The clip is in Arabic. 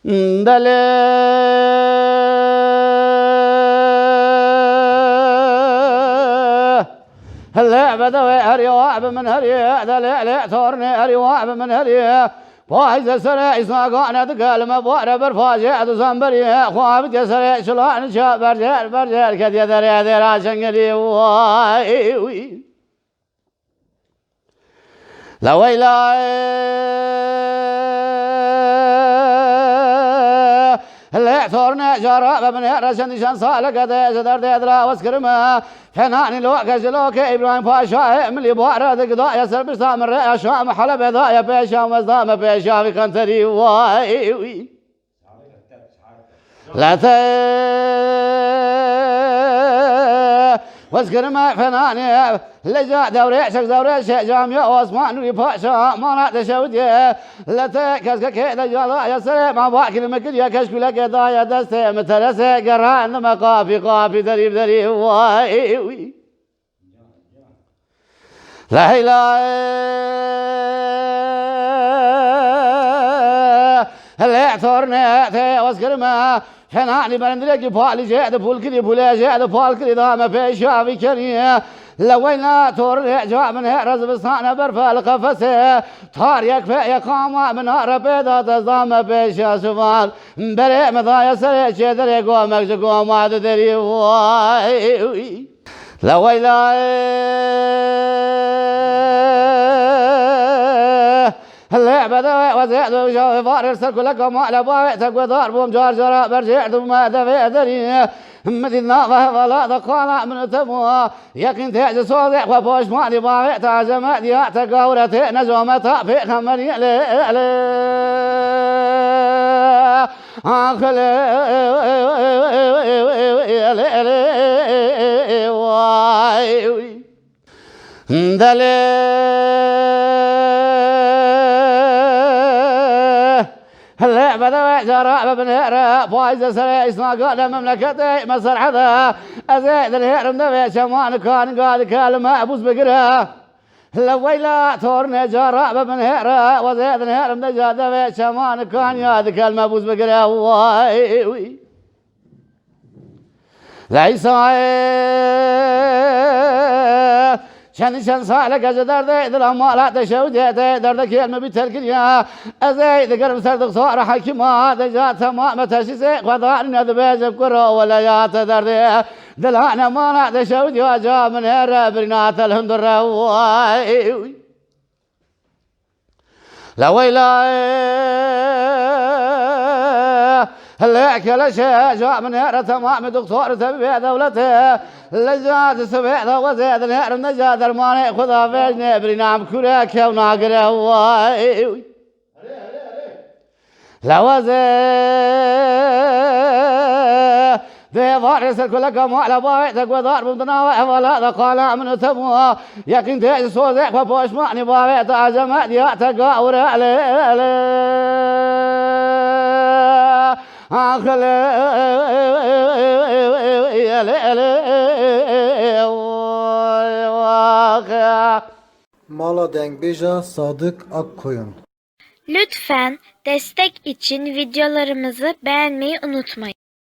دلي هلا بدوي هري وعب من هري دلي ثورني هري وعب من هري فايز سري ساقانا دقال مبوار برفاجع دزنبري خواب جسري شلون شاب برجر كدي دري درا شنقلي واي لا ويلا اللي ثورنا جراب من رشن شان صالك ده زدر درا وسكرما فناني لو كجلوك ابراهيم باشا ملي بوار دقدا يسر بسام الرئا شام حلب ذا يا باشا وزام باشا في كنتري واي لا واسكر ما فناني لجا دوري شك دوري شيء جامع واسمان ويباشا ما نات شودي لا تكسك كذا جالا يا سلام ما باكل مكل يا كشك لك يا دست مثل سجران ما قافي دري واي لا هلا ثورنا ثي واسكر ما فناني برندلك بالي جاد بول كذي بولا جاد بال كذي دام في شافي كنيه لوينا تور جاء من رز بسانه برفع القفص تاريك في قام من ربيضة تزام في شاسوال بري مضايا سري شدري قومك قوم ما تدري واي لوينا هلا بدأ وزيد وجاء فارس كل كم على بايتك وضربهم جار برجع ثم دفع دري مدينة ولا ذقانا من تموا يكن تاج صادق وفوش مالي بايت عزم ديات قورة نجومة في خمري آخر هلا بدأ جرى بنهر فايز سري إسناقنا مملكتي مصر حذا أزيد الهرم دبي شمان كان قال كلمة أبوس بقرة لويلا ثورنا جرى بنهر وزيد الهرم دبي شمان كان يا كلمة أبوس بقرة واي ليس شان سالك أجدر ذي لما لا تشود درد كلمة بتركيا أزايد قرب سرد صار حكيمة دجات تمام تشيس قضاء نذبز بكرة ولا ياتدر ذي دلعنا ما لا تشود يا جا من هربرنات الهند الرواي لا ويلا هلا كل شيء جاء من هرة تمام دكتور تبي دولته لجات سبيع وزيد الهرم نجاد المانع خذا فيجني برنام كراك وناقره واي لا وزيد ذي فارس كل كم على بايتك وضرب متناوع ولا قال من تموا يكن تيج صوزك وبوش معني بايت عزم دياتك ورا Mala Dengbeja Sadık Akkoyun. Lütfen destek için videolarımızı beğenmeyi unutmayın.